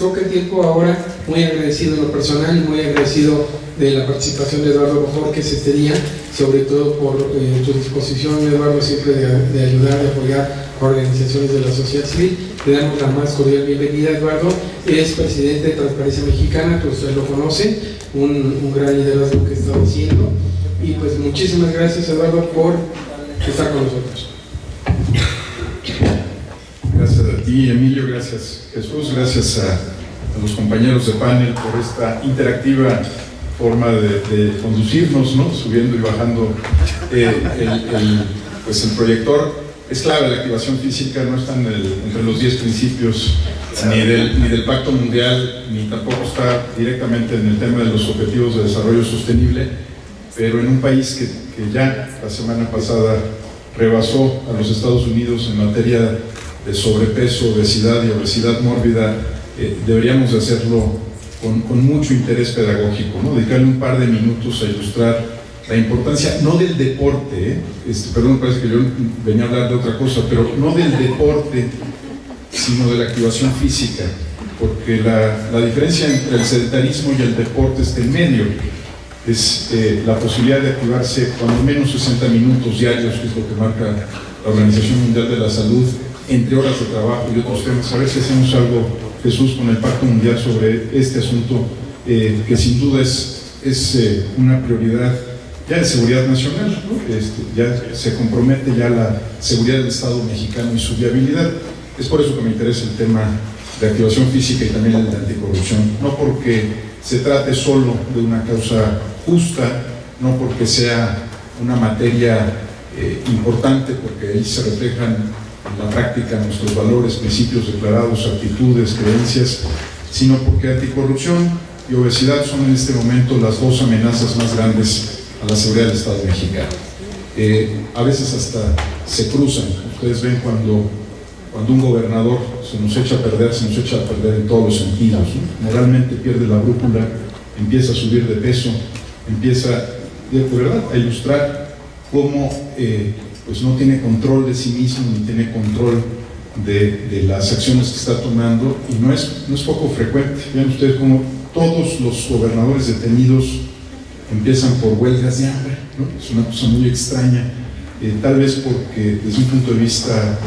toca el tiempo ahora, muy agradecido en lo personal y muy agradecido de la participación de Eduardo Bojorquez este día, sobre todo por tu disposición, Eduardo, siempre de ayudar, de apoyar a organizaciones de la sociedad civil. Le damos la más cordial bienvenida. Eduardo es presidente de Transparencia Mexicana, que usted lo conoce, un gran liderazgo que está haciendo. Y pues muchísimas gracias, Eduardo, por estar con nosotros. Gracias a ti, Emilio, gracias Jesús, gracias a los compañeros de panel por esta interactiva forma de conducirnos, ¿no? Subiendo y bajando pues el proyector. Es clave la activación física, no está entre los 10 principios ni del Pacto Mundial, ni tampoco está directamente en el tema de los Objetivos de Desarrollo Sostenible, pero en un país que ya la semana pasada rebasó a los Estados Unidos en materia de sobrepeso, obesidad y obesidad mórbida, deberíamos de hacerlo con mucho interés pedagógico, ¿no? Dedicarle un par de minutos a ilustrar la importancia, no del deporte, perdón, parece que yo venía a hablar de otra cosa, pero no del deporte, sino de la activación física, porque la diferencia entre el sedentarismo y el deporte está en medio, es la posibilidad de activarse cuando menos 60 minutos diarios, que es lo que marca la Organización Mundial de la Salud, entre horas de trabajo y otros temas. A ver si hacemos algo, Jesús, con el Pacto Mundial sobre este asunto, que sin duda es una prioridad ya de seguridad nacional, ¿no? Ya se compromete ya la seguridad del Estado mexicano y su viabilidad. Es por eso que me interesa el tema de activación física y también el de anticorrupción, no porque se trate solo de una causa justa, no porque sea una materia importante, porque ahí se reflejan en la práctica nuestros valores, principios declarados, actitudes, creencias, sino porque anticorrupción y obesidad son en este momento las dos amenazas más grandes a la seguridad del Estado mexicano. A veces hasta se cruzan. Ustedes ven cuando un gobernador se nos echa a perder en todos los sentidos, ¿no? Moralmente pierde la brújula, empieza a subir de peso, empieza de verdad a ilustrar cómo pues no tiene control de sí mismo, ni tiene control de las acciones que está tomando, y no es poco frecuente. Vean ustedes cómo todos los gobernadores detenidos empiezan por huelgas de hambre, ¿no? Es una cosa muy extraña, tal vez porque desde un punto de vista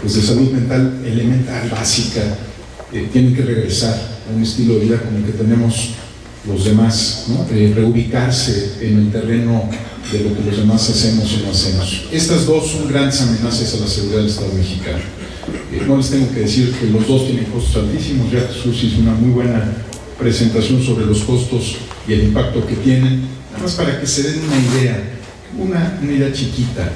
pues de salud mental elemental, básica, tienen que regresar a un estilo de vida como el que tenemos los demás, ¿no? Reubicarse en el terreno de lo que los demás hacemos y no hacemos. Estas dos son grandes amenazas a la seguridad del Estado mexicano. No les tengo que decir que los dos tienen costos altísimos. Ya Jesús hizo una muy buena presentación sobre los costos y el impacto que tienen, nada más para que se den una idea chiquita.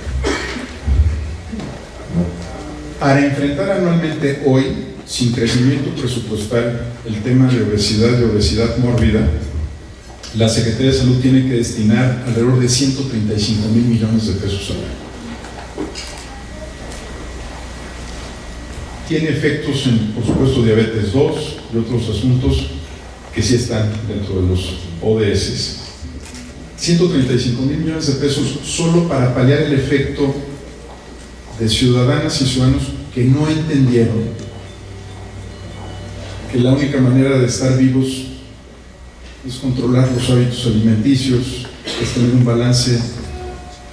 Para enfrentar anualmente hoy, sin crecimiento presupuestal, el tema de obesidad y obesidad mórbida, la Secretaría de Salud tiene que destinar alrededor de 135,000 millones de pesos al año. Tiene efectos en, por supuesto, diabetes 2 y otros asuntos que sí están dentro de los ODS. 135,000 millones de pesos solo para paliar el efecto de ciudadanas y ciudadanos que no entendieron que la única manera de estar vivos es controlar los hábitos alimenticios, es tener un balance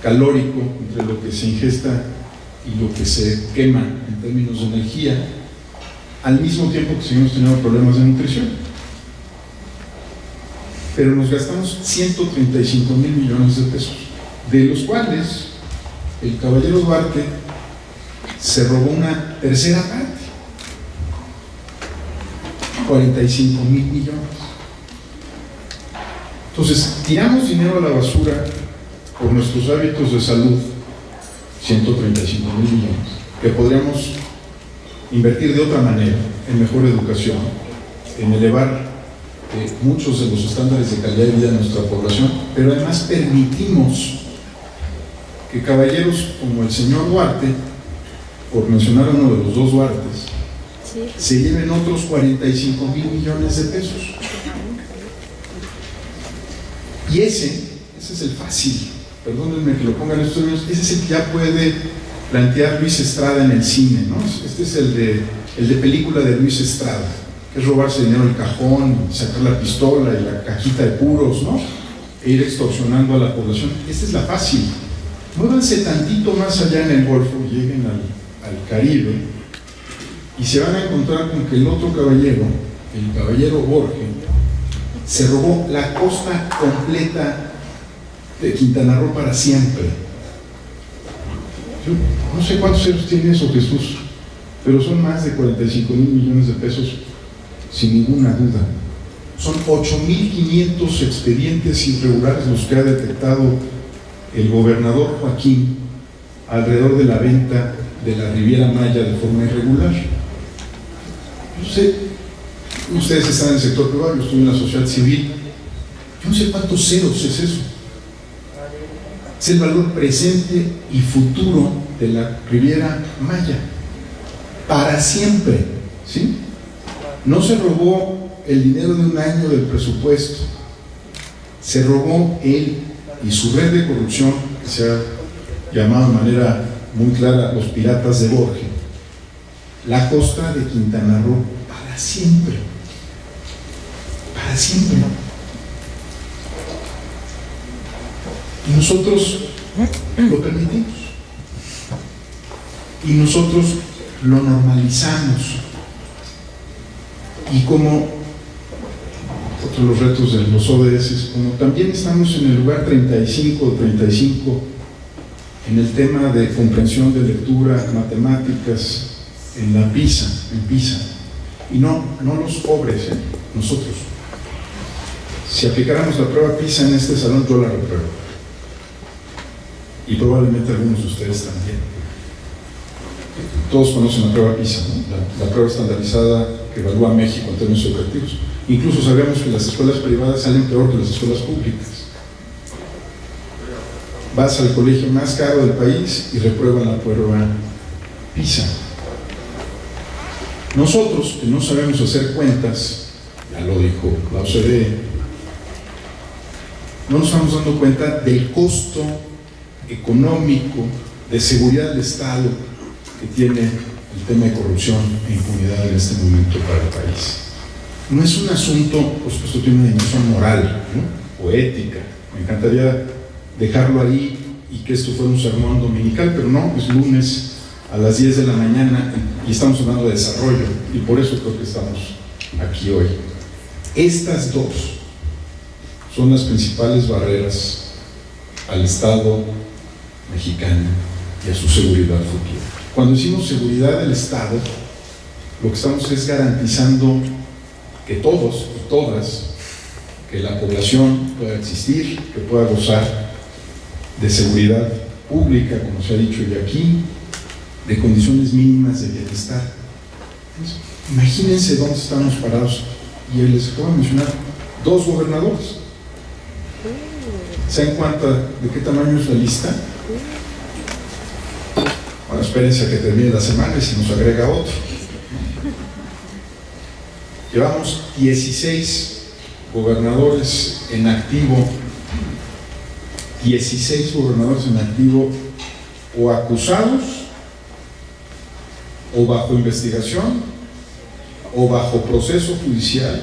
calórico entre lo que se ingesta y lo que se quema en términos de energía, al mismo tiempo que seguimos teniendo problemas de nutrición. Pero nos gastamos 135,000 millones de pesos, de los cuales el caballero Duarte se robó una tercera parte, 45,000 millones. Entonces, tiramos dinero a la basura por nuestros hábitos de salud, 135,000 millones, que podríamos invertir de otra manera, en mejor educación, en elevar muchos de los estándares de calidad de vida de nuestra población, pero además permitimos que caballeros como el señor Duarte, por mencionar a uno de los dos Duartes, se lleven otros 45,000 millones de pesos. Y ese es el fácil, perdónenme que lo pongan estos niños, ese es el que ya puede plantear Luis Estrada en el cine, ¿no? Este es el de película de Luis Estrada. que es robarse dinero del cajón, sacar la pistola y la cajita de puros, ¿no? E ir extorsionando a la población. Esta es la fácil. Muévanse tantito más allá en el Golfo, lleguen al Caribe, y se van a encontrar con que el otro caballero, el caballero Borges, se robó la costa completa de Quintana Roo para siempre. Yo no sé cuántos ceros tiene eso, Jesús, pero son más de 45,000 millones de pesos, sin ninguna duda. Son 8,500 expedientes irregulares los que ha detectado el gobernador Joaquín alrededor de la venta de la Riviera Maya de forma irregular. Yo sé, ustedes están en el sector privado, yo estoy en la sociedad civil, yo no sé cuántos ceros es eso. Es el valor presente y futuro de la Riviera Maya, para siempre, ¿sí? No se robó el dinero de un año del presupuesto, se robó él y su red de corrupción, que se ha llamado de manera muy clara los piratas de Borges, la costa de Quintana Roo para siempre, para siempre. Y nosotros lo permitimos, y nosotros lo normalizamos. Y como otro de los retos de los ODS, como también estamos en el lugar 35 o 35 en el tema de comprensión de lectura, matemáticas, en la PISA, y no los pobres, nosotros. Si aplicáramos la prueba PISA en este salón, yo la repruebo, y probablemente algunos de ustedes también. Todos conocen la prueba PISA, ¿no? La prueba estandarizada que evalúa a México en términos educativos. Incluso sabemos que las escuelas privadas salen peor que las escuelas públicas. Vas al colegio más caro del país y reprueban la prueba PISA. Nosotros, que no sabemos hacer cuentas, ya lo dijo la OCDE, no nos estamos dando cuenta del costo económico de seguridad del Estado que tiene el tema de corrupción e impunidad en este momento para el país. No es un asunto, por supuesto, tiene una dimensión moral, ¿no? O ética. Me encantaría dejarlo ahí y que esto fuera un sermón dominical, pero no, es lunes a las 10 de la mañana y estamos hablando de desarrollo, y por eso creo que estamos aquí hoy. Estas dos son las principales barreras al Estado mexicano y a su seguridad futura. Cuando decimos seguridad del Estado, lo que estamos es garantizando que todos y todas, que la población pueda existir, que pueda gozar de seguridad pública, como se ha dicho ya aquí, de condiciones mínimas de bienestar. Entonces, imagínense dónde estamos parados, y les acabo de mencionar 2 gobernadores. ¿Se dan cuenta de qué tamaño es la lista? Bueno, espérense a que termine la semana y se nos agrega otro. Llevamos 16 gobernadores en activo, 16 gobernadores en activo, o acusados, o bajo investigación, o bajo proceso judicial,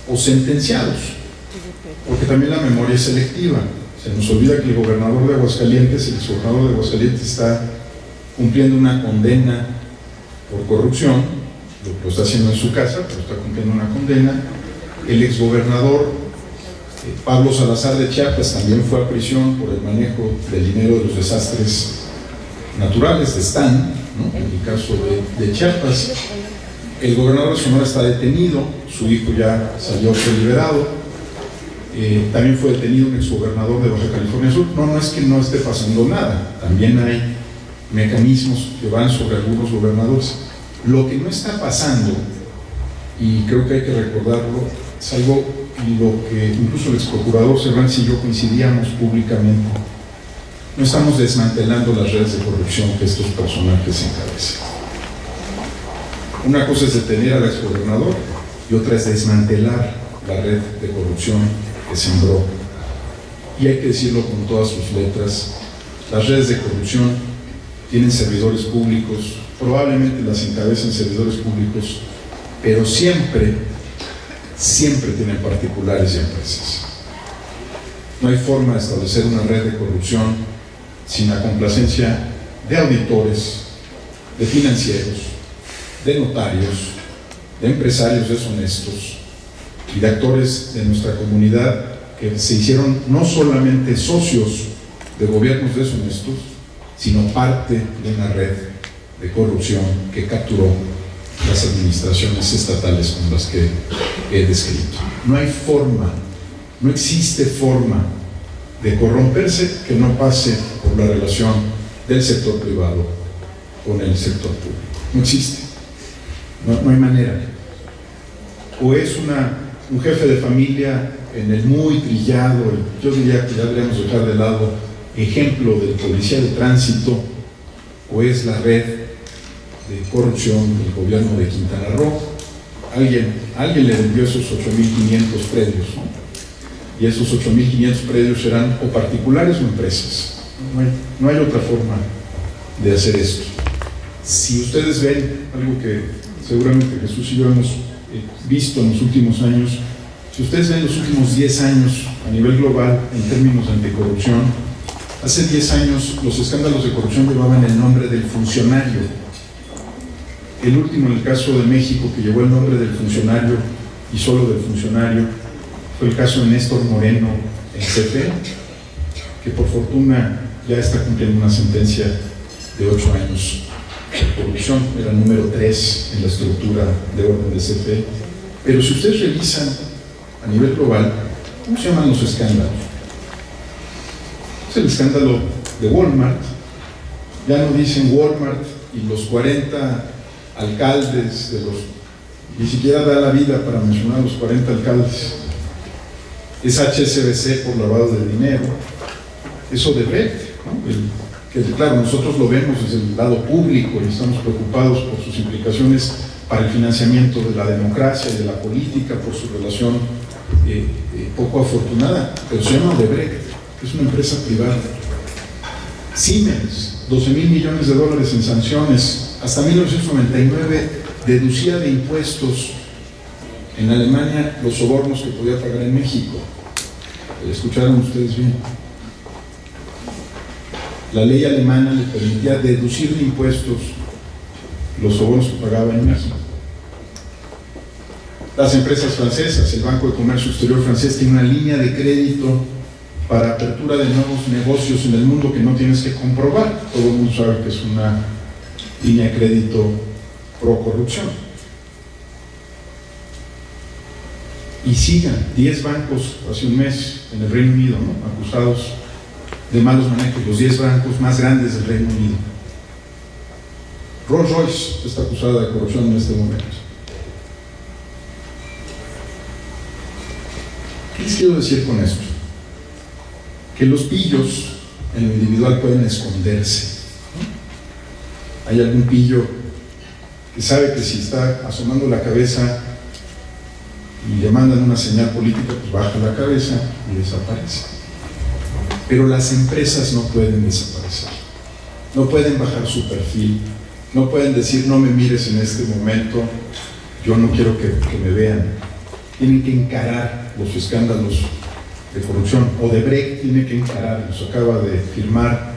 o sentenciados, porque también la memoria es selectiva. Se nos olvida que el gobernador de Aguascalientes, el exgobernador de Aguascalientes, está cumpliendo una condena por corrupción, lo está haciendo en su casa, pero está cumpliendo una condena. El exgobernador Pablo Salazar de Chiapas también fue a prisión por el manejo del dinero de los desastres naturales de Stan, ¿no? En el caso de Chiapas. El gobernador de Sonora está detenido, su hijo ya salió liberado. También fue detenido un exgobernador de Baja California Sur. No es que no esté pasando nada, también hay mecanismos que van sobre algunos gobernadores. Lo que no está pasando, y creo que hay que recordarlo, es algo en lo que incluso el exprocurador Cervantes y yo coincidíamos públicamente. No estamos desmantelando las redes de corrupción que estos personajes encabezan. Una cosa es detener al exgobernador y otra es desmantelar la red de corrupción que sembró. Y hay que decirlo con todas sus letras, las redes de corrupción tienen servidores públicos, probablemente las encabezan servidores públicos pero siempre tienen particulares y empresas. No hay forma de establecer una red de corrupción sin la complacencia de auditores, de financieros, de notarios, de empresarios deshonestos y de actores de nuestra comunidad que se hicieron no solamente socios de gobiernos deshonestos, sino parte de una red de corrupción que capturó las administraciones estatales con las que he descrito. No hay forma, no existe forma de corromperse que no pase por la relación del sector privado con el sector público. No existe, no hay manera. O es un jefe de familia en el muy trillado, yo diría que ya deberíamos dejar de lado, ejemplo del policía de tránsito, o es la red de corrupción del gobierno de Quintana Roo. Alguien le vendió esos 8.500 predios, ¿no? Y esos 8.500 predios eran o particulares o empresas. No hay otra forma de hacer esto. Si ustedes ven algo que seguramente Jesús y yo hemos visto en los últimos años, si ustedes ven los últimos 10 años a nivel global en términos de anticorrupción, hace 10 años los escándalos de corrupción llevaban el nombre del funcionario. El último, en el caso de México, que llevó el nombre del funcionario y solo del funcionario, fue el caso de Néstor Moreno en CFE, que por fortuna ya está cumpliendo una sentencia de 8 años de corrupción. Era el número 3 en la estructura de orden de CFE. Pero si ustedes revisan a nivel global, ¿cómo se llaman los escándalos? Es el escándalo de Walmart. Ya no dicen Walmart y los 40 alcaldes de los... Ni siquiera da la vida para mencionar los 40 alcaldes. Es HSBC por lavado de dinero. Es Odebrecht, ¿no? Que claro, nosotros lo vemos desde el lado público y estamos preocupados por sus implicaciones para el financiamiento de la democracia y de la política, por su relación poco afortunada, pero se llama Odebrecht, que es una empresa privada. Siemens, 12.000 millones de dólares en sanciones, hasta 1999 deducía de impuestos en Alemania los sobornos que podía pagar en México. ¿Escucharon ustedes bien? La ley alemana le permitía deducir de impuestos los sobornos que pagaba en México. Las empresas francesas, el Banco de Comercio Exterior francés tiene una línea de crédito para apertura de nuevos negocios en el mundo que no tienes que comprobar. Todo el mundo sabe que es una línea de crédito pro corrupción. Y sigan 10 bancos hace un mes en el Reino Unido, ¿no?, acusados de malos manejos, los 10 bancos más grandes del Reino Unido. Rolls Royce está acusada de corrupción en este momento. ¿Qué les quiero decir con esto? Que los pillos en lo individual pueden esconderse, ¿no? Hay algún pillo que sabe que si está asomando la cabeza y le mandan una señal política, pues baja la cabeza y desaparece. Pero las empresas no pueden desaparecer, no pueden bajar su perfil, no pueden decir no me mires en este momento, yo no quiero que me vean. Tienen que encarar los escándalos de corrupción. Odebrecht tiene que encararlos, acaba de firmar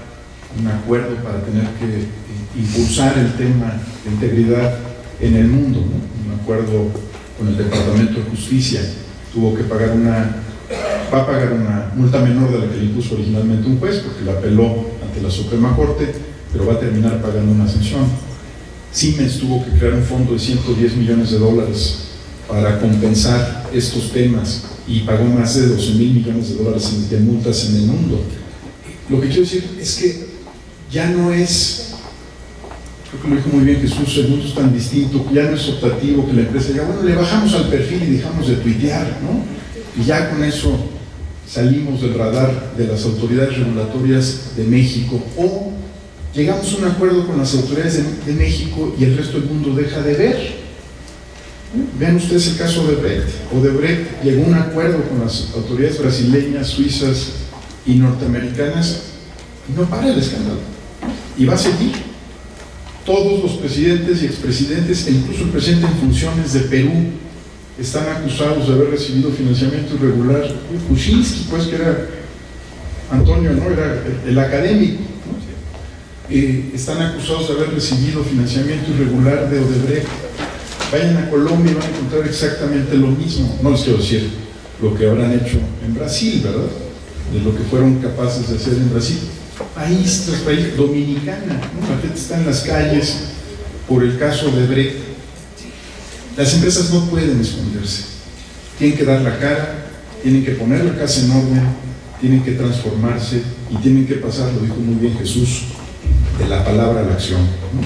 un acuerdo para tener que impulsar el tema de integridad en el mundo, ¿no? Un acuerdo con el Departamento de Justicia. Tuvo que pagar va a pagar una multa menor de la que le impuso originalmente un juez, porque la apeló ante la Suprema Corte, pero va a terminar pagando una sanción. Siemens tuvo que crear un fondo de 110 millones de dólares para compensar estos temas y pagó más de 12.000 millones de dólares de multas en el mundo. Lo que quiero decir es que ya no es, creo que lo dijo muy bien Jesús, el mundo es tan distinto, ya no es optativo que la empresa diga, bueno, le bajamos al perfil y dejamos de tuitear, ¿no? Y ya con eso salimos del radar de las autoridades regulatorias de México, o llegamos a un acuerdo con las autoridades de México y el resto del mundo deja de ver. Vean ustedes el caso de Odebrecht. Odebrecht llegó a un acuerdo con las autoridades brasileñas, suizas y norteamericanas y no para el escándalo. Y va a seguir. Todos los presidentes y expresidentes, e incluso el presidente en funciones de Perú, están acusados de haber recibido financiamiento irregular. Kuczynski, pues, que era Antonio, ¿no? Era el académico, ¿no? Están acusados de haber recibido financiamiento irregular de Odebrecht. Vayan a Colombia y van a encontrar exactamente lo mismo. No les quiero decir lo que habrán hecho en Brasil, ¿verdad? De lo que fueron capaces de hacer en Brasil. País tras país, Dominicana, ¿no? La gente está en las calles por el caso de Odebrecht. Las empresas no pueden esconderse, tienen que dar la cara, tienen que poner la casa en orden, tienen que transformarse y tienen que pasar, lo dijo muy bien Jesús, de la palabra a la acción, ¿no?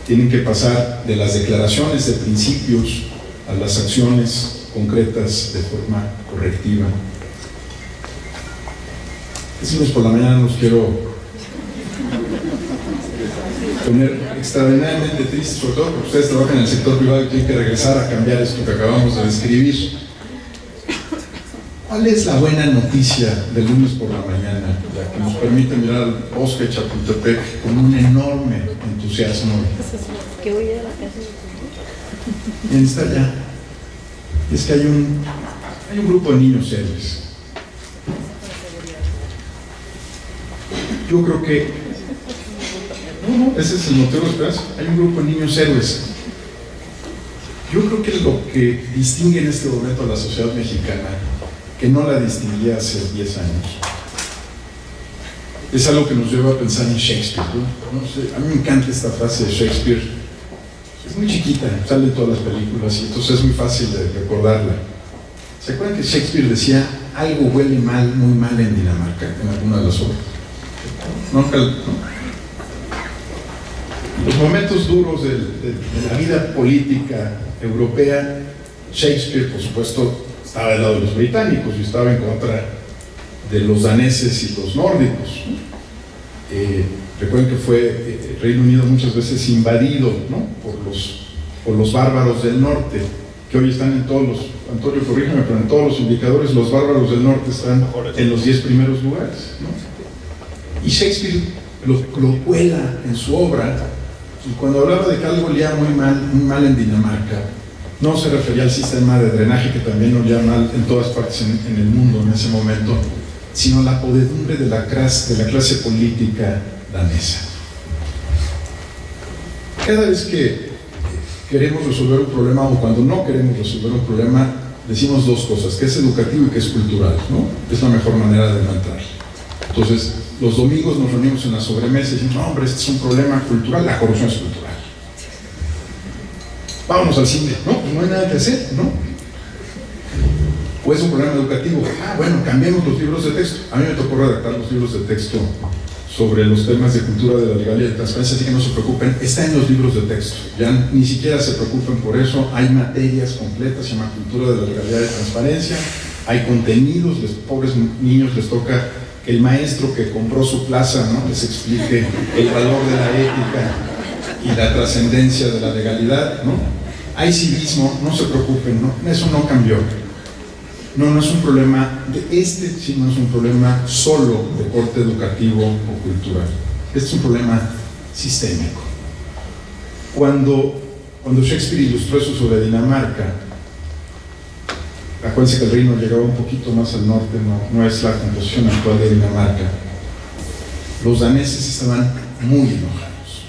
Tienen que pasar de las declaraciones de principios a las acciones concretas de forma correctiva. Este lunes por la mañana los quiero poner extraordinariamente tristes, sobre todo porque ustedes trabajan en el sector privado y tienen que regresar a cambiar esto que acabamos de describir. ¿Cuál es la buena noticia del lunes por la mañana, la que nos permite mirar al bosque de Chapultepec con un enorme entusiasmo? Que voy a ir a la casa. Bien, está allá. Es que hay un grupo de niños héroes. Yo creo que ese es el motivo de esperanza. Hay un grupo de niños héroes. Yo creo que lo que distingue en este momento a la sociedad mexicana, que no la distinguía hace 10 años, es algo que nos lleva a pensar en Shakespeare, ¿no? No sé, a mí me encanta esta frase de Shakespeare. Es muy chiquita, sale en todas las películas y entonces es muy fácil de recordarla. ¿Se acuerdan que Shakespeare decía algo huele mal, muy mal en Dinamarca, en alguna de las obras? ¿No? Los momentos duros de la vida política europea, Shakespeare, por supuesto, estaba del lado de los británicos y estaba en contra de los daneses y los nórdicos. Recuerden que fue Reino Unido muchas veces invadido, ¿no? por los bárbaros del norte, que hoy están en todos los, Antonio, corrígeme, pero en todos los indicadores los bárbaros del norte están en los 10 primeros lugares, ¿no? Y Shakespeare lo cuela en su obra, y cuando hablaba de que algo olía muy mal en Dinamarca, no se refería al sistema de drenaje, que también olía mal en todas partes en el mundo en ese momento, sino la podredumbre de la clase política danesa. Cada vez que queremos resolver un problema, o cuando no queremos resolver un problema, decimos dos cosas, que es educativo y que es cultural, ¿no? Es la mejor manera de no entrar. Entonces, los domingos nos reunimos en la sobremesa y decimos, no, hombre, este es un problema cultural, la corrupción es cultural. Vámonos al cine, no, pues no hay nada que hacer, ¿no? O es un problema educativo, bueno, cambiemos los libros de texto. A mí me tocó redactar los libros de texto sobre los temas de cultura de la legalidad y de transparencia, así que no se preocupen, está en los libros de texto, ya ni siquiera se preocupen por eso, hay materias completas, se llama cultura de la legalidad y de transparencia, hay contenidos, los pobres niños les toca que el maestro que compró su plaza, ¿no?, les explique el valor de la ética y la trascendencia de la legalidad, ¿no? Hay civismo, no se preocupen, ¿no? Eso no cambió. No es un problema sino es un problema solo de corte educativo o cultural. Este es un problema sistémico. Cuando Shakespeare ilustró eso sobre Dinamarca, acuérdense que el reino llegaba un poquito más al norte, no es la composición actual de Dinamarca. Los daneses estaban muy enojados.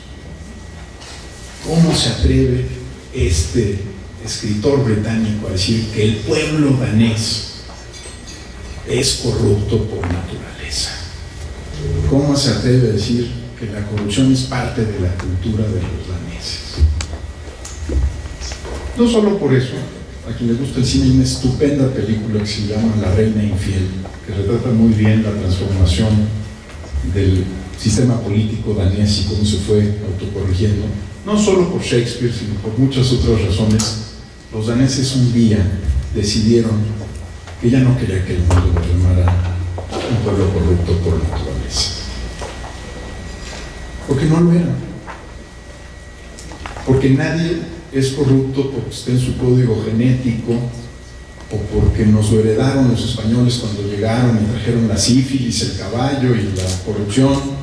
¿Cómo se atreve este escritor británico a decir que el pueblo danés es corrupto por naturaleza? ¿Cómo se atreve a decir que la corrupción es parte de la cultura de los daneses? No solo por eso, a quien les gusta el cine, hay una estupenda película que se llama La Reina Infiel, que retrata muy bien la transformación del sistema político danés y cómo se fue autocorrigiendo, no solo por Shakespeare, sino por muchas otras razones. Los daneses un día decidieron que ya no quería que el mundo los llamara un pueblo corrupto por naturaleza, porque no lo eran, porque nadie es corrupto porque esté en su código genético o porque nos lo heredaron los españoles cuando llegaron y trajeron la sífilis, el caballo y la corrupción.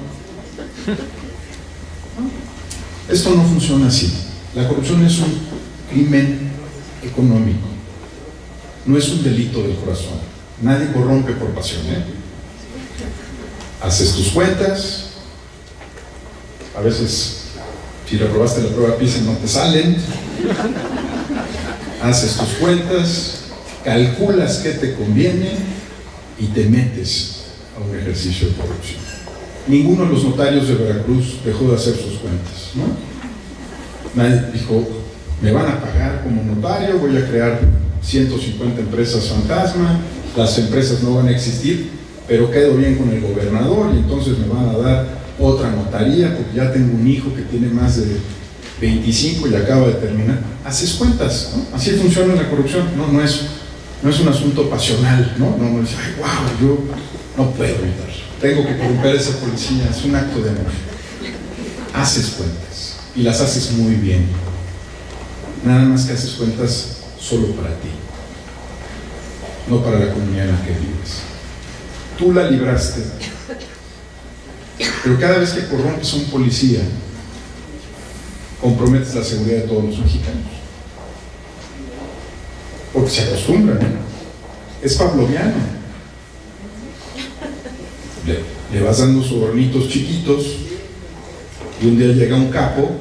Esto no funciona así. La corrupción es un crimen económico, no es un delito del corazón. Nadie corrompe por pasión, ¿eh? Haces tus cuentas, a veces si reprobaste la prueba PISA no te salen, haces tus cuentas, calculas qué te conviene y te metes a un ejercicio de corrupción. Ninguno de los notarios de Veracruz dejó de hacer sus cuentas, ¿no? Nadie dijo, me van a pagar como notario, voy a crear 150 empresas fantasma, las empresas no van a existir, pero quedo bien con el gobernador y entonces me van a dar otra notaría porque ya tengo un hijo que tiene más de 25 y acaba de terminar. Haces cuentas, ¿no? Así funciona la corrupción. No es un asunto pasional, ¿no? No es, ay, wow, yo no puedo evitar, tengo que corromper a esa policía, es un acto de amor. Haces cuentas y las haces muy bien. Nada más que haces cuentas solo para ti, no para la comunidad en la que vives. Tú la libraste, pero cada vez que corrompes a un policía, comprometes la seguridad de todos los mexicanos. Porque se acostumbran, ¿eh? Es pavloviano. Le vas dando sobornitos chiquitos y un día llega un capo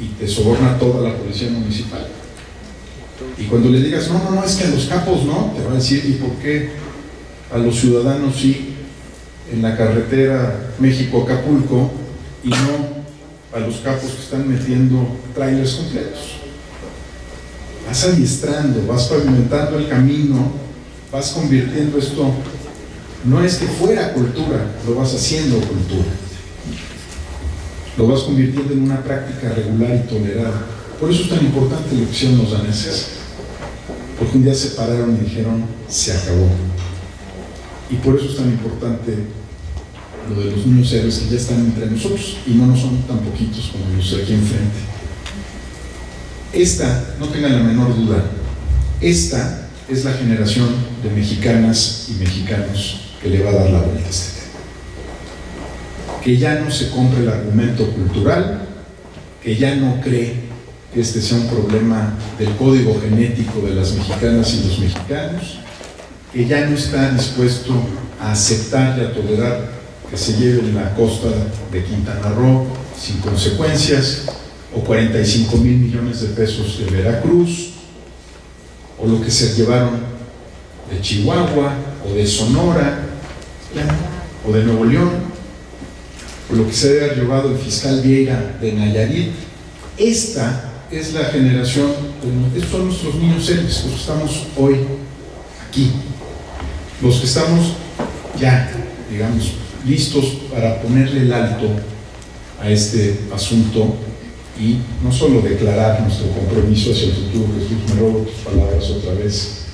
y te soborna toda la policía municipal. Y cuando le digas, no, es que a los capos no, te va a decir, ¿y por qué a los ciudadanos sí en la carretera México-Acapulco y no a los capos que están metiendo trailers completos? Vas adiestrando, vas pavimentando el camino, vas convirtiendo esto, no es que fuera cultura, lo vas haciendo cultura, lo vas convirtiendo en una práctica regular y tolerada. Por eso es tan importante lo que hicieron los daneses, porque un día se pararon y dijeron, se acabó. Y por eso es tan importante lo de los niños héroes que ya están entre nosotros, y no son tan poquitos como los de aquí enfrente. Esta, no tengan la menor duda, esta es la generación de mexicanas y mexicanos que le va a dar la vuelta a este tema. Que ya no se compre el argumento cultural, que ya no cree que este sea un problema del código genético de las mexicanas y los mexicanos, que ya no está dispuesto a aceptar y a tolerar que se lleven la costa de Quintana Roo sin consecuencias, o 45,000 millones de pesos de Veracruz, o lo que se llevaron de Chihuahua, o de Sonora, o de Nuevo León, o lo que se debe haber llevado el fiscal Vieira de Nayarit. Esta es la generación, estos son nuestros niños héroes, los que estamos hoy aquí, los que estamos ya, digamos, listos para ponerle el alto a este asunto y no solo declarar nuestro compromiso hacia el futuro. Jesús, me robo tus palabras otra vez,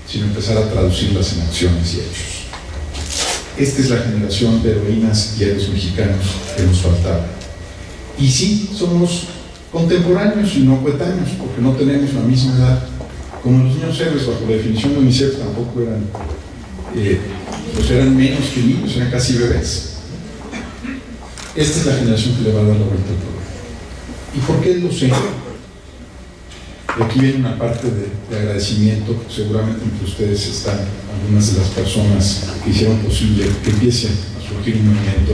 sino empezar a traducirlas en acciones y hechos. Esta es la generación de heroínas y héroes mexicanos que nos faltaba. Y sí, somos contemporáneos y no coetáneos, porque no tenemos la misma edad. Como los niños héroes, bajo la definición de UNICEF, tampoco eran, pues eran menos que niños, eran casi bebés. Esta es la generación que le va a dar la vuelta al problema. ¿Y por qué lo sé? Y aquí viene una parte de agradecimiento, porque seguramente entre ustedes están algunas de las personas que hicieron posible que empiece a surgir un movimiento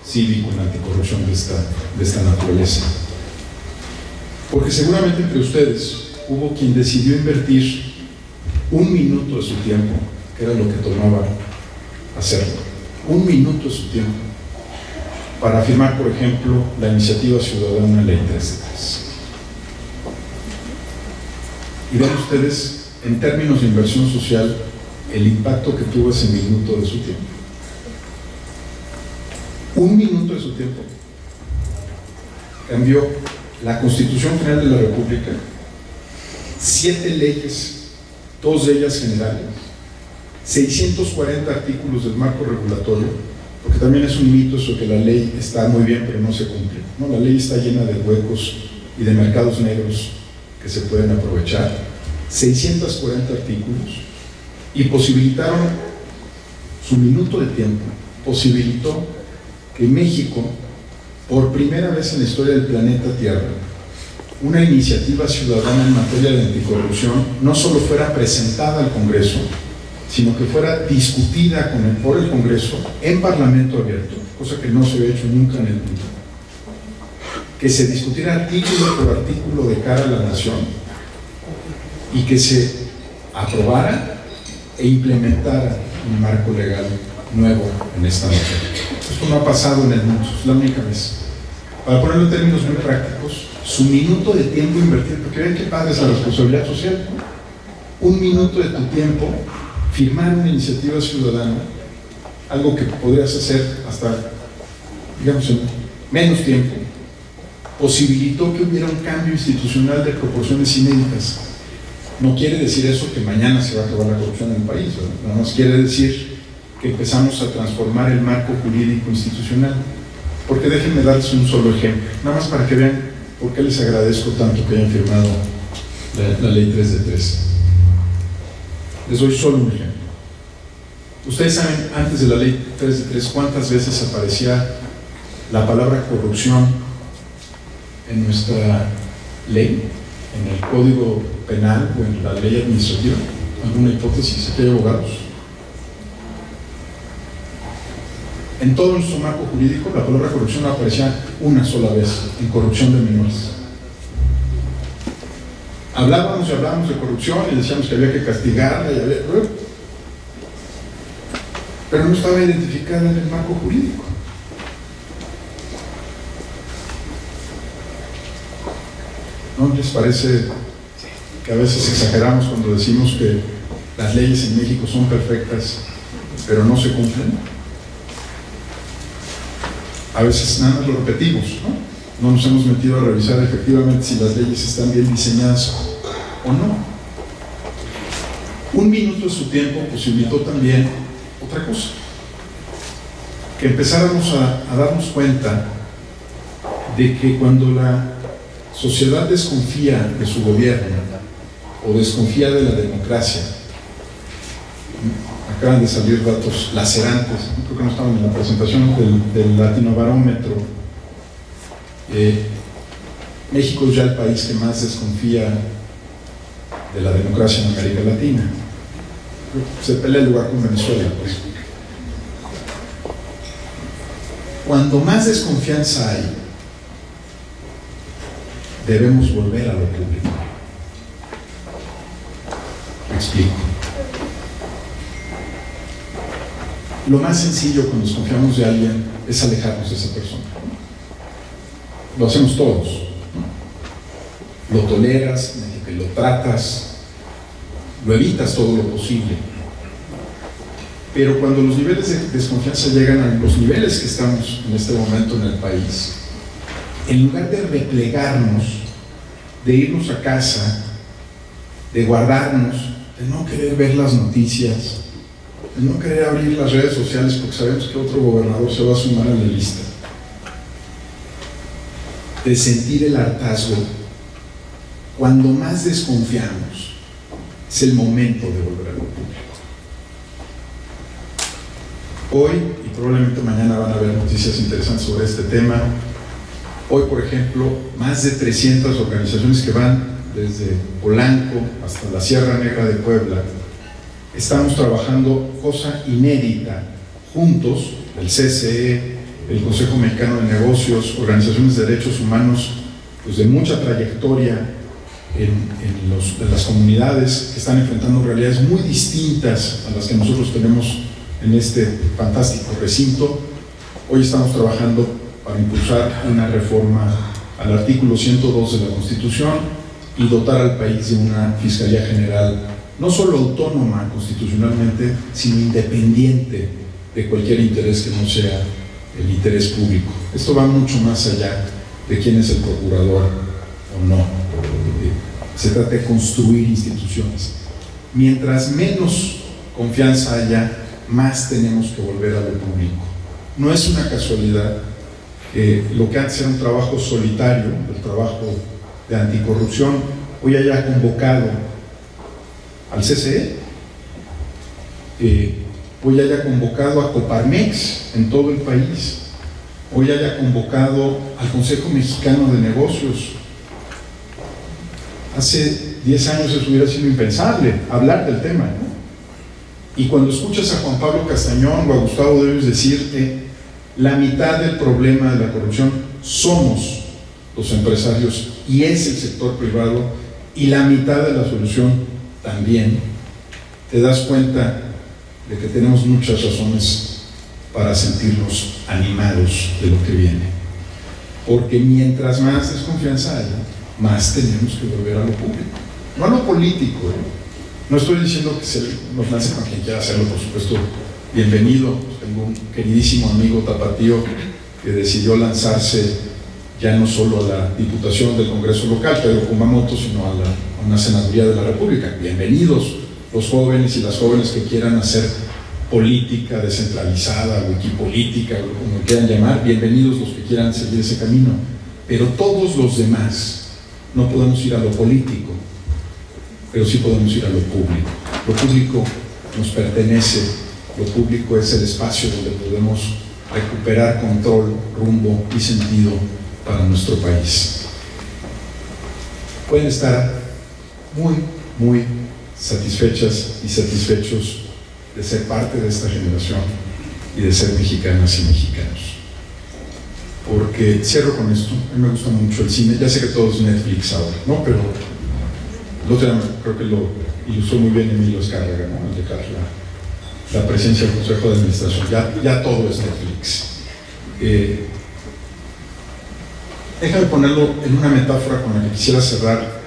cívico en anticorrupción de esta naturaleza. Porque seguramente entre ustedes hubo quien decidió invertir 1 minuto de su tiempo, que era lo que tomaba hacerlo, 1 minuto de su tiempo, para firmar, por ejemplo, la iniciativa ciudadana Ley 303. Y vean ustedes, en términos de inversión social, el impacto que tuvo ese minuto de su tiempo. 1 minuto de su tiempo cambió la Constitución General de la República, 7 leyes, 2 de ellas generales, 640 artículos del marco regulatorio, porque también es un mito eso que la ley está muy bien pero no se cumple, ¿no? La ley está llena de huecos y de mercados negros que se pueden aprovechar. 640 artículos, y posibilitaron, su minuto de tiempo posibilitó que México por primera vez en la historia del planeta Tierra, una iniciativa ciudadana en materia de anticorrupción no solo fuera presentada al Congreso, sino que fuera discutida por el Congreso en Parlamento abierto, cosa que no se había hecho nunca en el mundo. Que se discutiera artículo por artículo de cara a la nación y que se aprobara e implementara un marco legal nuevo en esta materia. Esto no ha pasado en el mundo, es la única vez. Para ponerlo en términos muy prácticos, su minuto de tiempo invertido, porque vean qué padre es la responsabilidad social, ¿no? Un minuto de tu tiempo, firmar una iniciativa ciudadana, algo que podrías hacer hasta, digamos, en menos tiempo, posibilitó que hubiera un cambio institucional de proporciones inéditas. No quiere decir eso que mañana se va a acabar la corrupción en el país, ¿verdad? Nada más quiere decir que empezamos a transformar el marco jurídico institucional. Porque déjenme darles un solo ejemplo, nada más para que vean por qué les agradezco tanto que hayan firmado la ley 3 de 3. Les doy solo un ejemplo. Ustedes saben, antes de la ley 3 de 3, cuántas veces aparecía la palabra corrupción en nuestra ley, en el Código Penal o en la ley administrativa. ¿Alguna hipótesis? Aquí hay abogados. En todo nuestro marco jurídico, la palabra corrupción aparecía una sola vez, en corrupción de menores. Hablábamos y hablábamos de corrupción y decíamos que había que castigarla, pero no estaba identificada en el marco jurídico. ¿No les parece que a veces exageramos cuando decimos que las leyes en México son perfectas, pero no se cumplen? A veces nada más lo repetimos, ¿no? No nos hemos metido a revisar efectivamente si las leyes están bien diseñadas o no. Un minuto de su tiempo posibilitó también otra cosa, que empezáramos a darnos cuenta de que cuando la sociedad desconfía de su gobierno o desconfía de la democracia, acaban de salir datos lacerantes, creo que no estaban en la presentación del Latinobarómetro. México es ya el país que más desconfía de la democracia en América Latina. Se pelea el lugar con Venezuela, pues. Cuando más desconfianza hay, debemos volver a lo público. Me explico. Lo más sencillo cuando desconfiamos de alguien es alejarnos de esa persona. Lo hacemos todos, ¿no? Lo toleras, lo tratas, lo evitas todo lo posible. Pero cuando los niveles de desconfianza llegan a los niveles que estamos en este momento en el país, en lugar de replegarnos, de irnos a casa, de guardarnos, de no querer ver las noticias, de no querer abrir las redes sociales porque sabemos que otro gobernador se va a sumar a la lista, de sentir el hartazgo, cuando más desconfiamos, es el momento de volver a lo público. Hoy, y probablemente mañana van a haber noticias interesantes sobre este tema, hoy, por ejemplo, más de 300 organizaciones que van desde Polanco hasta la Sierra Negra de Puebla, estamos trabajando cosa inédita, juntos, el CCE, el Consejo Mexicano de Negocios, organizaciones de derechos humanos, pues de mucha trayectoria en las comunidades que están enfrentando realidades muy distintas a las que nosotros tenemos en este fantástico recinto. Hoy estamos trabajando para impulsar una reforma al artículo 102 de la Constitución y dotar al país de una Fiscalía General no solo autónoma constitucionalmente, sino independiente de cualquier interés que no sea el interés público. Esto va mucho más allá de quién es el procurador o no. Se trata de construir instituciones. Mientras menos confianza haya, más tenemos que volver a lo público. No es una casualidad que lo que antes era un trabajo solitario, el trabajo de anticorrupción, hoy haya convocado al CCE, hoy haya convocado a Coparmex en todo el país, hoy haya convocado al Consejo Mexicano de Negocios. Hace 10 años eso hubiera sido impensable, hablar del tema, ¿no? Y cuando escuchas a Juan Pablo Castañón o a Gustavo Debes decir la mitad del problema de la corrupción somos los empresarios y es el sector privado, y la mitad de la solución también, te das cuenta de que tenemos muchas razones para sentirnos animados de lo que viene. Porque mientras más desconfianza haya, más tenemos que volver a lo público, no a lo político, No estoy diciendo que se nos lance con quien quiera hacerlo, por supuesto, bienvenido. Tengo un queridísimo amigo tapatío que decidió lanzarse ya no solo a la diputación del Congreso local, Pedro Kumamoto, sino a una senaduría de la República. Bienvenidos los jóvenes y las jóvenes que quieran hacer política descentralizada, wikipolítica, o como quieran llamar, bienvenidos los que quieran seguir ese camino. Pero todos los demás no podemos ir a lo político, pero sí podemos ir a lo público. Lo público nos pertenece, lo público es el espacio donde podemos recuperar control, rumbo y sentido para nuestro país. Pueden estar muy, muy satisfechas y satisfechos de ser parte de esta generación y de ser mexicanas y mexicanos. Porque, cierro con esto, a mí me gusta mucho el cine, ya sé que todo es Netflix ahora, ¿no? Pero el otro día creo que lo ilustró muy bien Emilio Azcárraga, ¿no? Al dejar la presencia del Consejo de Administración, ya todo es Netflix. Déjame ponerlo en una metáfora con la que quisiera cerrar,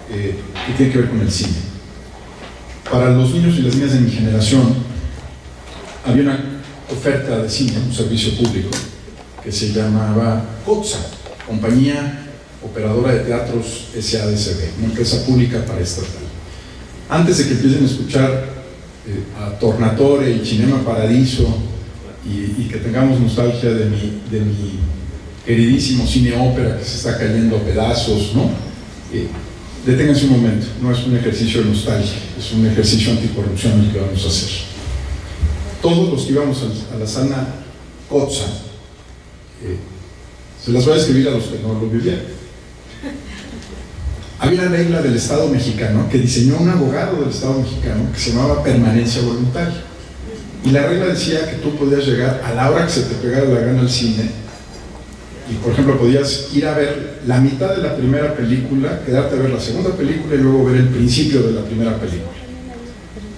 que tiene que ver con el cine. Para los niños y las niñas de mi generación había una oferta de cine, un servicio público que se llamaba COTSA, Compañía Operadora de Teatros SADCB, una empresa pública paraestatal. Antes de que empiecen a escuchar a Tornatore y Cinema Paradiso y que tengamos nostalgia de mi queridísimo cine ópera que se está cayendo a pedazos, ¿no? Deténganse un momento, no es un ejercicio de nostalgia, es un ejercicio anticorrupción el que vamos a hacer. Todos los que íbamos a la sala COTSA, se las voy a escribir a los que no lo vivieron. Había una regla del Estado mexicano que diseñó un abogado del Estado mexicano que se llamaba permanencia voluntaria. Y la regla decía que tú podías llegar a la hora que se te pegara la gana al cine y, por ejemplo, podías ir a ver la mitad de la primera película, quedarte a ver la segunda película y luego ver el principio de la primera película.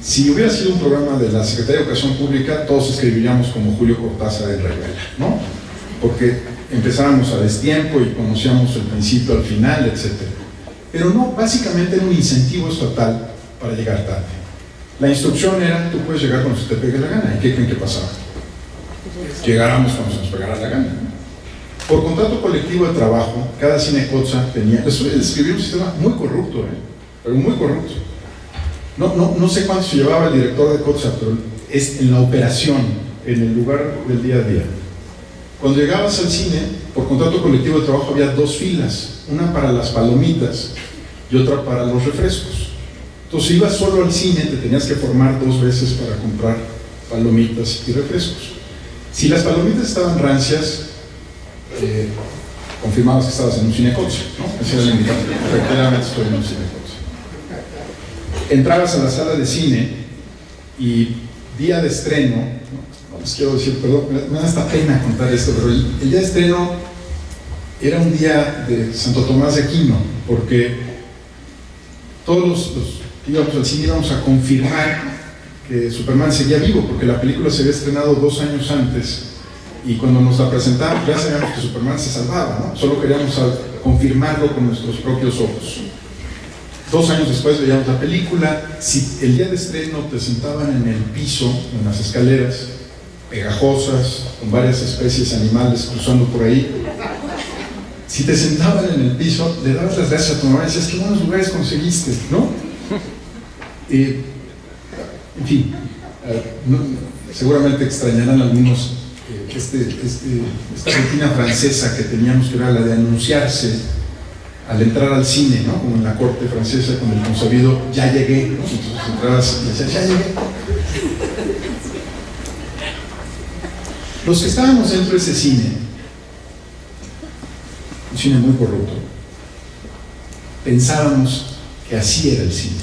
Si hubiera sido un programa de la Secretaría de Educación Pública, todos escribiríamos como Julio Cortázar en Revela, ¿no? Porque empezábamos a destiempo y conocíamos el principio al final, etc. Pero no, básicamente era un incentivo estatal para llegar tarde. La instrucción era, tú puedes llegar cuando se te pegue la gana. ¿Y qué creen que pasaba? Llegáramos cuando se nos pegara la gana. Por contrato colectivo de trabajo, cada cine COTSA tenía, escribía un sistema muy corrupto, pero muy corrupto. No sé cuánto se llevaba el director de COTSA, pero es en la operación, en el lugar del día a día. Cuando llegabas al cine, por contrato colectivo de trabajo había dos filas, una para las palomitas y otra para los refrescos. Entonces, si ibas solo al cine, te tenías que formar 2 veces para comprar palomitas y refrescos. Si las palomitas estaban rancias, confirmabas que estabas en un cine COTSA, ¿no? Ese era el indicador. Efectivamente estoy en un cine COTSA. Entrabas a la sala de cine y día de estreno, no les quiero decir, perdón, me da hasta pena contar esto, pero el día de estreno era un día de Santo Tomás de Aquino, porque todos los que íbamos al cine íbamos a confirmar que Superman seguía vivo, porque la película se había estrenado 2 años antes y cuando nos la presentaron ya sabíamos que Superman se salvaba, ¿no? Solo queríamos confirmarlo con nuestros propios ojos. 2 años después veíamos la película. Si el día de estreno te sentaban en el piso, en las escaleras pegajosas, con varias especies animales cruzando por ahí, si te sentaban en el piso, le dabas las gracias a tu mamá y decías, qué buenos lugares conseguiste, ¿no? En fin, seguramente extrañarán algunos esta rutina francesa que teníamos, que era la de anunciarse al entrar al cine, ¿no? Como en la corte francesa con el consabido, ya llegué, ¿no? Entonces entrabas y decías, ya llegué. Los que estábamos dentro de ese cine un cine muy corrupto. Pensábamos que así era el cine.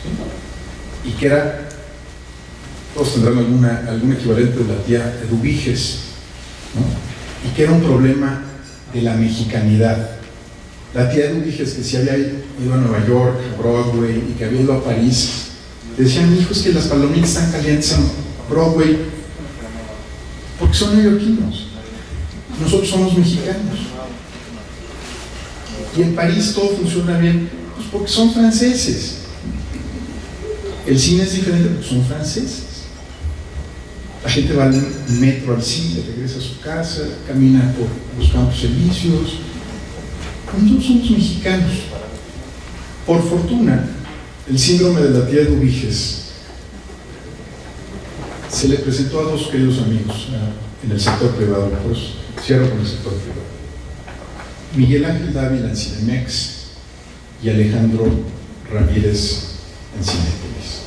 ¿Sí? Y que era, todos tendrán algún equivalente de la tía Eduviges, ¿no? Y que era un problema de la mexicanidad. La tía Eduviges, que si había ido a Nueva York, a Broadway, y que había ido a París, decían: hijo, es que las palomitas están calientes en Broadway porque son neoyorquinos, nosotros somos mexicanos. Y en París todo funciona bien, pues porque son franceses. El cine es diferente porque son franceses. La gente va en metro al cine, regresa a su casa, camina por los campos elíseos. Nosotros somos mexicanos. Por fortuna, el síndrome de la tía Eduviges se le presentó a dos queridos amigos en el sector privado. Pues cierro con el sector privado: Miguel Ángel Dávila en Cinemex y Alejandro Ramírez en Cinépolis.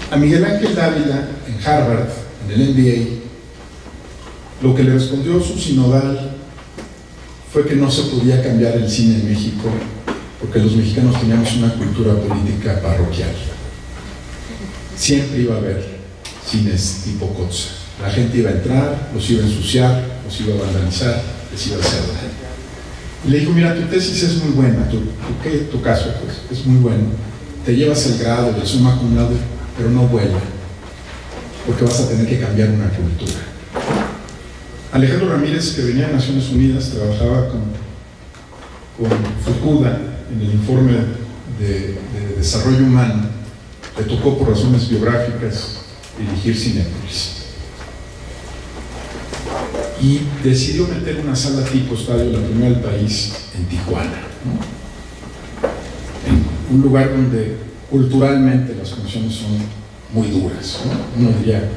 A Miguel Ángel Dávila en Harvard, en el MBA, lo que le respondió su sinodal fue que no se podía cambiar el cine en México porque los mexicanos teníamos una cultura política parroquial. Siempre iba a haber cines tipo Kotza. La gente iba a entrar, los iba a ensuciar, los iba a vandalizar, les iba a hacer daño. Y le dijo: mira, tu tesis es muy buena, tu caso pues, es muy bueno, te llevas el grado del summa cum laude, pero no vuela, porque vas a tener que cambiar una cultura. Alejandro Ramírez, que venía de Naciones Unidas, trabajaba con Fukuda en el informe de desarrollo humano, le tocó por razones biográficas dirigir Cinépolis. Y decidió meter una sala tipo estadio, la primera del país, en Tijuana, ¿no? En un lugar donde culturalmente las condiciones son muy duras, ¿no? Uno diría: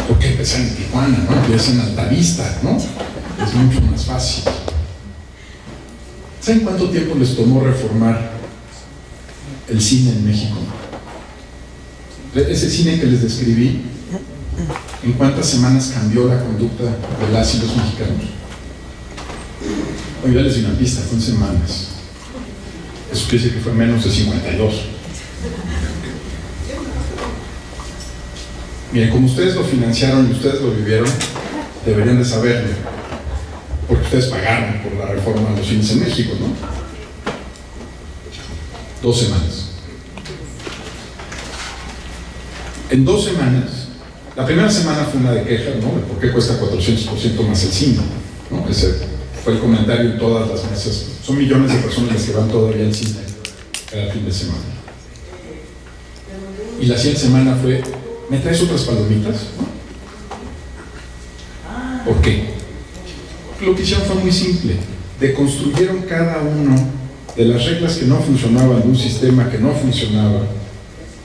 ¿por qué empezar en Tijuana? ¿No? Empieza en Altavista, ¿no? Es mucho más fácil. ¿Saben cuánto tiempo les tomó reformar el cine en México? Ese cine que les describí, ¿en cuántas semanas cambió la conducta de las y los mexicanos? Oye, les di una pista, fue en semanas. Eso quiere decir que fue menos de 52. Miren, como ustedes lo financiaron y ustedes lo vivieron, deberían de saberlo, porque ustedes pagaron por la reforma de los cines en México, ¿no? 2 semanas. En 2 semanas, la primera semana fue una de queja, ¿no? ¿Por qué cuesta 400% más el cine? ¿No? Ese fue el comentario en todas las mesas. Son millones de personas las que van todavía al cine cada fin de semana. Y la siguiente semana fue: ¿me traes otras palomitas? ¿Por qué? Lo que hicieron fue muy simple. Deconstruyeron cada uno de las reglas que no funcionaban de un sistema que no funcionaba,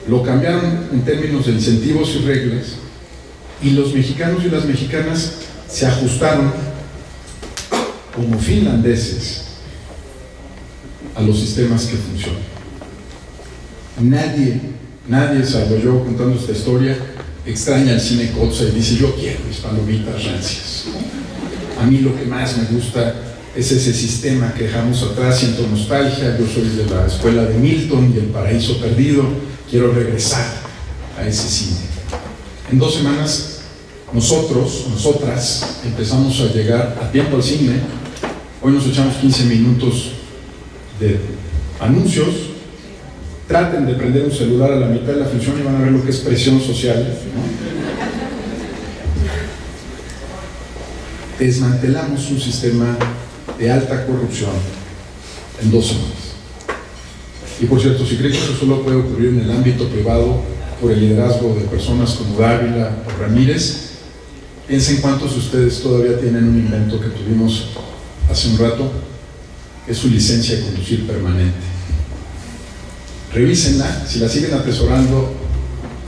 lo cambiaron en términos de incentivos y reglas, y los mexicanos y las mexicanas se ajustaron como finlandeses a los sistemas que funcionan. Nadie, salvo yo contando esta historia, extraña el cine Kotza y dice: yo quiero mis palomitas rancias. A mí lo que más me gusta es ese sistema que dejamos atrás, siento nostalgia, yo soy de la escuela de Milton y El Paraíso Perdido, quiero regresar a ese cine. En 2 semanas, nosotras empezamos a llegar a tiempo al cine. Hoy nos echamos 15 minutos de anuncios. Traten de prender un celular a la mitad de la función y van a ver lo que es presión social, ¿no? Desmantelamos un sistema de alta corrupción en 2 semanas. Y por cierto, si creen que eso solo puede ocurrir en el ámbito privado por el liderazgo de personas como Dávila o Ramírez, piensen cuántos de ustedes todavía tienen un invento que tuvimos hace un rato, que es su licencia de conducir permanente. Revísenla, si la siguen atesorando,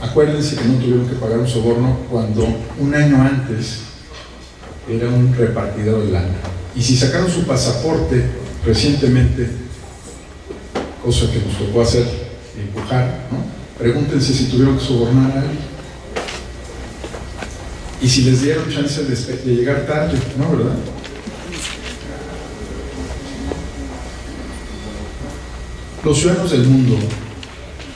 acuérdense que no tuvieron que pagar un soborno cuando un año antes era un repartidor de lana. Y si sacaron su pasaporte recientemente, cosa que nos tocó hacer, empujar, ¿no? Pregúntense si tuvieron que sobornar a alguien. Y si les dieron chance de llegar tarde, ¿no, verdad? Los ciudadanos del mundo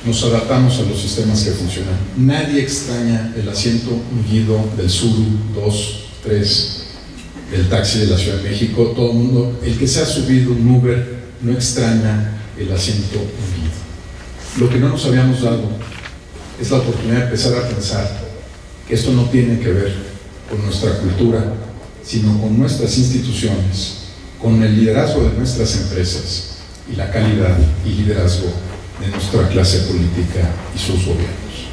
nos adaptamos a los sistemas que funcionan. Nadie extraña el asiento mullido del Suru 2, 3, del taxi de la Ciudad de México. Todo el mundo, el que se ha subido un Uber, no extraña el asiento mullido. Lo que no nos habíamos dado es la oportunidad de empezar a pensar que esto no tiene que ver con nuestra cultura, sino con nuestras instituciones, con el liderazgo de nuestras empresas y la calidad y liderazgo de nuestra clase política y sus gobiernos.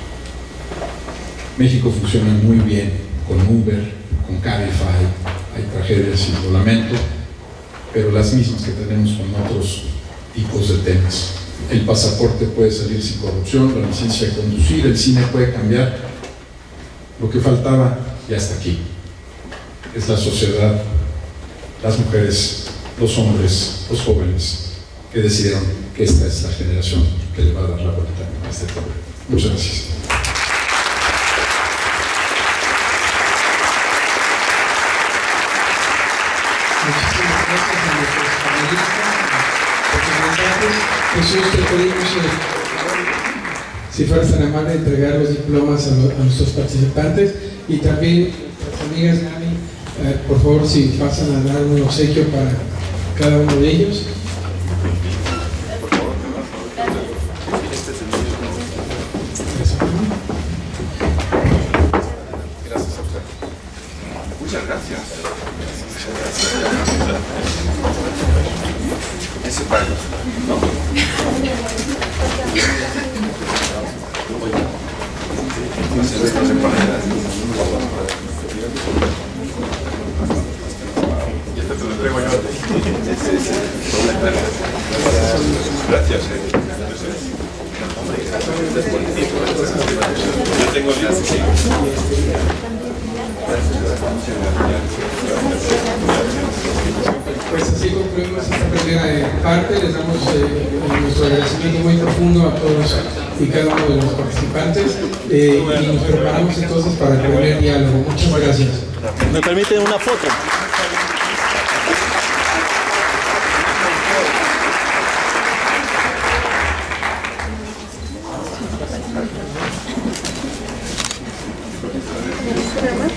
México funciona muy bien con Uber, con Cabify, hay tragedias y lo lamento, pero las mismas que tenemos con otros tipos de temas. El pasaporte puede salir sin corrupción, la licencia de conducir, el cine puede cambiar. Lo que faltaba ya está aquí. Es la sociedad, las mujeres, los hombres, los jóvenes, que decidieron que esta es la generación que le va a dar la vuelta a este tema. Muchas gracias. Muchísimas gracias a nuestros panelistas, Jesús, te pedimos si fueras tan amable de entregar los diplomas a nuestros participantes y también las amigas Gaby, por favor, si pasan a dar un obsequio para cada uno de ellos. Gracias a usted. Muchas gracias. Ese para y este te lo entrego yo. Gracias. Yo tengo el Pues así concluimos esta primera parte. Les damos nuestro agradecimiento muy profundo a todos y cada uno de los participantes y nos preparamos entonces para el primer diálogo. Muchas gracias. ¿Me permiten una foto? Nada más.